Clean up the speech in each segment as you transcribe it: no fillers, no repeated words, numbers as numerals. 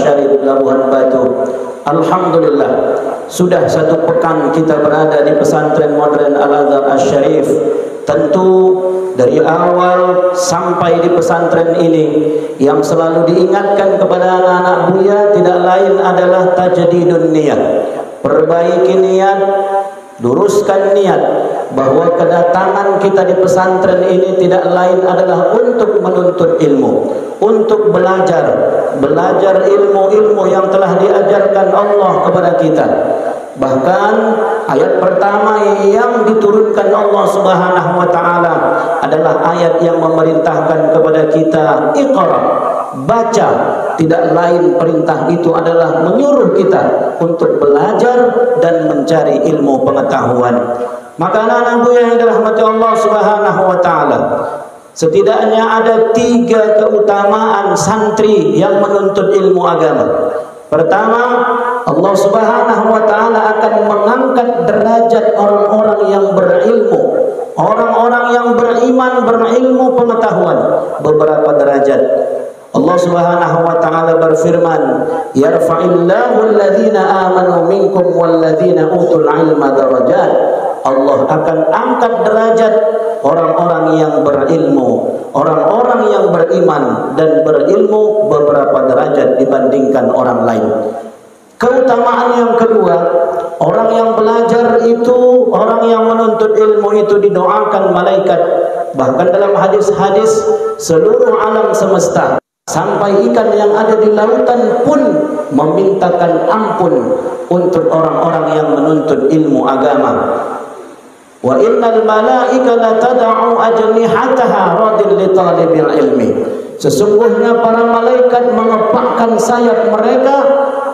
Asy-Syarif Labuhan Batu. Alhamdulillah, sudah 1 pekan kita berada di pesantren modern Al-Azhar Asy-Syarif. Tentu dari awal sampai di pesantren ini yang selalu diingatkan kepada anak-anak Buya tidak lain adalah tajdidun niyat. Perbaiki niat, luruskan niat bahwa kedatangan kita di pesantren ini tidak lain adalah untuk menuntut ilmu, untuk belajar ilmu-ilmu yang telah diajarkan Allah kepada kita. Bahkan ayat pertama yang diturunkan Allah Subhanahu wa taala adalah ayat yang memerintahkan kepada kita Iqra, baca. Tidak lain perintah itu adalah menyuruh kita untuk belajar dan mencari ilmu pengetahuan. Maka anak-anak Buya yang dirahmati Allah Subhanahu wa taala, setidaknya ada 3 keutamaan santri yang menuntut ilmu agama. Pertama, Allah Subhanahu wa taala akan mengangkat derajat orang-orang yang berilmu, orang-orang yang beriman, berilmu pengetahuan, beberapa derajat. Allah Subhanahu wa taala berfirman, "Yarfa'illahu alladhina amanu minkum walladzina utul ilma darajat." Allah akan angkat derajat orang-orang yang berilmu, orang-orang yang beriman dan berilmu beberapa derajat dibandingkan orang lain. Keutamaan yang kedua, orang yang belajar itu, orang yang menuntut ilmu itu didoakan malaikat. Bahkan dalam hadis-hadis, seluruh alam semesta sampai ikan yang ada di lautan pun memintakan ampun untuk orang-orang yang menuntut ilmu agama. Wa innal malaikata tad'u ajnihataha radil li talibil ilmi. Sesungguhnya para malaikat mengepakkan sayap mereka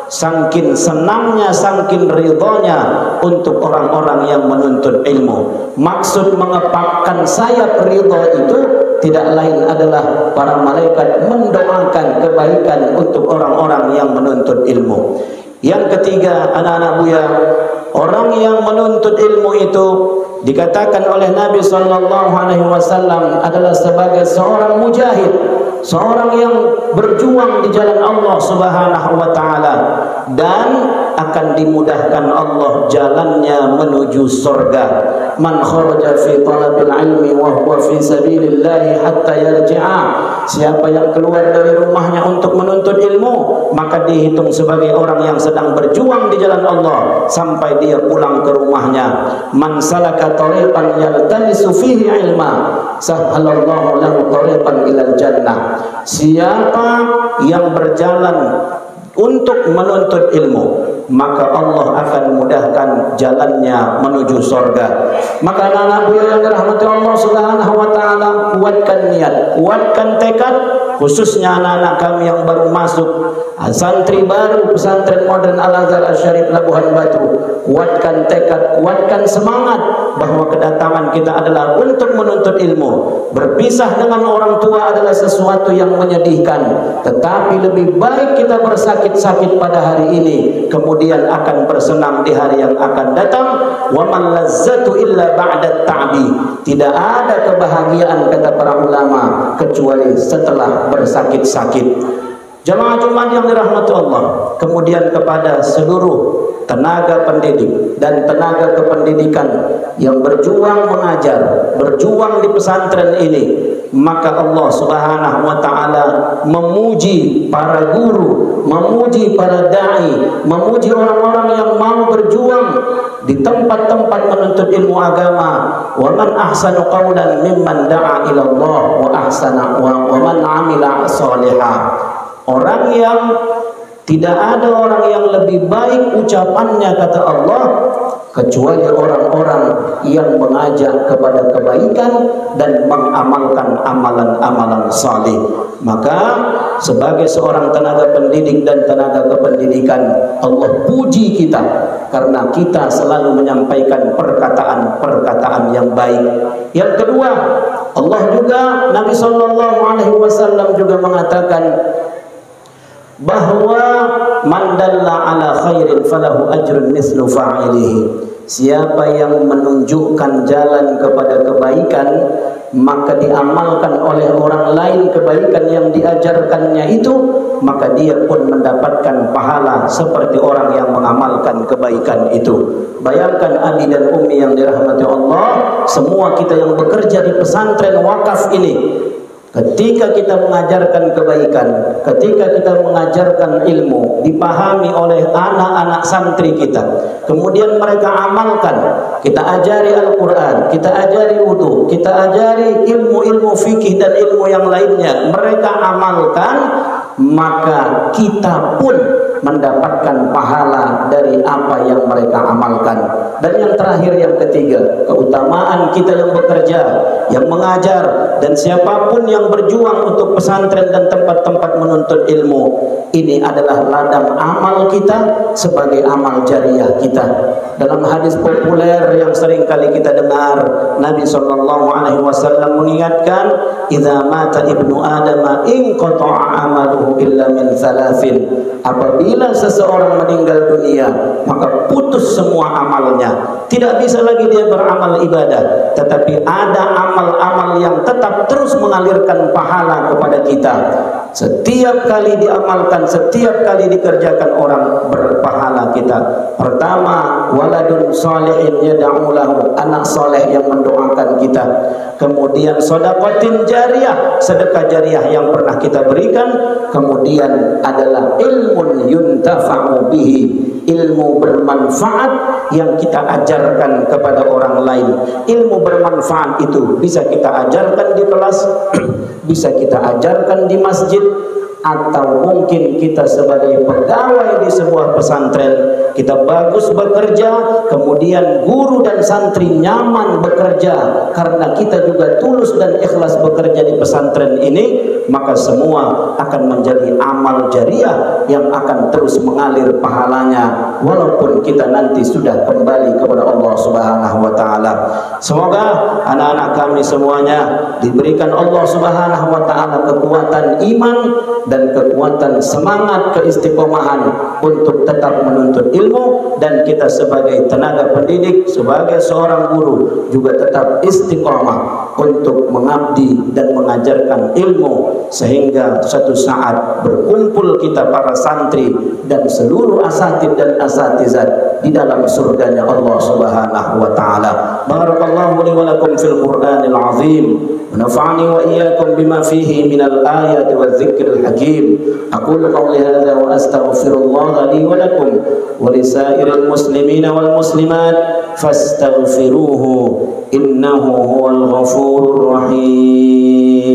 saking senangnya, saking ridhonya untuk orang-orang yang menuntut ilmu. Maksud mengepakkan sayap ridho itu tidak lain adalah para malaikat mendoakan kebaikan untuk orang-orang yang menuntut ilmu. Yang ketiga, anak-anak Buya, orang yang menuntut ilmu itu dikatakan oleh Nabi sallallahu alaihi wasallam adalah sebagai seorang mujahid, seorang yang berjuang di jalan Allah Subhanahu wa taala, dan akan dimudahkan Allah jalannya menuju surga. Man kharaja fi talabil ilmi wa huwa fi sabilillah hatta yarji'a. Siapa yang keluar dari rumahnya untuk menuntut ilmu, maka dihitung sebagai orang yang sedang berjuang di jalan Allah sampai dia pulang ke rumahnya. Man salaka tariqan yaltamisu fihi ilma, sahhalallahu lahu tariqan ilal jannah. Siapa yang berjalan untuk menuntut ilmu, maka Allah akan mudahkan jalannya menuju surga. Maka anak-anak Buya yang dirahmati Allah Subhanahu wa taala, kuatkan niat, kuatkan tekad, khususnya anak-anak kami yang baru masuk santri baru pesantren modern Al-Azhar Asy-Syarif Labuhan Batu. Kuatkan tekad, kuatkan semangat bahwa kedatangan kita adalah untuk menuntut ilmu. Berpisah dengan orang tua adalah sesuatu yang menyedihkan, tetapi lebih baik kita bersakit-sakit pada hari ini, kemudian akan bersenang di hari yang akan datang. Wa man lazzatu illa ba'da ta'bi. Tidak ada kebahagiaan, kata para ulama, kecuali setelah bersakit-sakit. Jamaah Jumat yang dirahmati Allah, kemudian kepada seluruh tenaga pendidik dan tenaga kependidikan yang berjuang mengajar, berjuang di pesantren ini, maka Allah Subhanahu wa taala memuji para guru, memuji para dai, memuji orang-orang yang mau berjuang di tempat-tempat menuntut ilmu agama. Wa man ahsanu qawlan mimman da'a ila Allah wa ahsana wa man 'amila shalihan. Orang yang tidak ada orang yang lebih baik ucapannya, kata Allah, kecuali orang-orang yang mengajak kepada kebaikan dan mengamalkan amalan-amalan saleh. Maka sebagai seorang tenaga pendidik dan tenaga kependidikan, Allah puji kita karena kita selalu menyampaikan perkataan-perkataan yang baik. Yang kedua, Allah juga, Nabi sallallahu alaihi wasallam juga mengatakan bahwa man dalla ala khairin falahu ajrun mislu fa'ilihi. Siapa yang menunjukkan jalan kepada kebaikan, maka diamalkan oleh orang lain kebaikan yang diajarkannya itu, maka dia pun mendapatkan pahala seperti orang yang mengamalkan kebaikan itu. Bayangkan abi dan umi yang dirahmati Allah, semua kita yang bekerja di pesantren wakaf ini, ketika kita mengajarkan kebaikan, ketika kita mengajarkan ilmu, dipahami oleh anak-anak santri kita, kemudian mereka amalkan, kita ajari Al-Quran, kita ajari wudu, kita ajari ilmu-ilmu fikih dan ilmu yang lainnya, mereka amalkan, maka kita pun mendapatkan pahala dari apa yang mereka amalkan. Dan yang terakhir, yang ketiga, keutamaan kita yang bekerja, yang mengajar, dan siapapun yang berjuang untuk pesantren dan tempat-tempat menuntut ilmu, ini adalah ladang amal kita sebagai amal jariah kita. Dalam hadis populer yang sering kali kita dengar, Nabi SAW mengingatkan, "Idza mata ibnu Adam inqata'a amaluhu illa min thalathin." Apabila seseorang meninggal dunia, maka putus semua amalnya. Tidak bisa lagi dia beramal ibadah, tetapi ada amal-amal yang tetap terus mengalirkan pahala kepada kita. Setiap kali diamalkan, setiap kali dikerjakan, orang berpahala kita. Pertama, waladun sholihin yad'u lahu, anak soleh yang mendoakan kita. Kemudian sedekatin jariyah, sedekah jariah yang pernah kita berikan. Kemudian adalah ilmun yuntafa'u bihi, ilmu bermanfaat yang kita ajarkan kepada orang lain. Ilmu bermanfaat itu bisa kita ajarkan di kelas, bisa kita ajarkan di masjid, atau mungkin kita sebagai pegawai di sebuah pesantren, kita bagus bekerja, kemudian guru dan santri nyaman bekerja karena kita juga tulus dan ikhlas bekerja di pesantren ini, maka semua akan menjadi amal jariah yang akan terus mengalir pahalanya walaupun kita nanti sudah kembali kepada Allah Subhanahu wa taala. Semoga anak-anak kami semuanya diberikan Allah Subhanahu wa taala kekuatan iman dan kekuatan semangat keistiqomahan untuk tetap menuntut ilmu, dan kita sebagai tenaga pendidik, sebagai seorang guru juga tetap istiqomah untuk mengabdi dan mengajarkan ilmu, sehingga suatu saat berkumpul kita para santri dan seluruh asatid dan asatizat di dalam surganya Allah Subhanahu wa taala. Barakallahu li wa lakum fil Qur'anil azim. ونفعني وإياكم بما فيه من الآيات والذكر الحكيم. أقول قولي هذا وأستغفر الله لي ولكم ولسائر المسلمين والمسلمات فاستغفروه إنه هو الغفور الرحيم.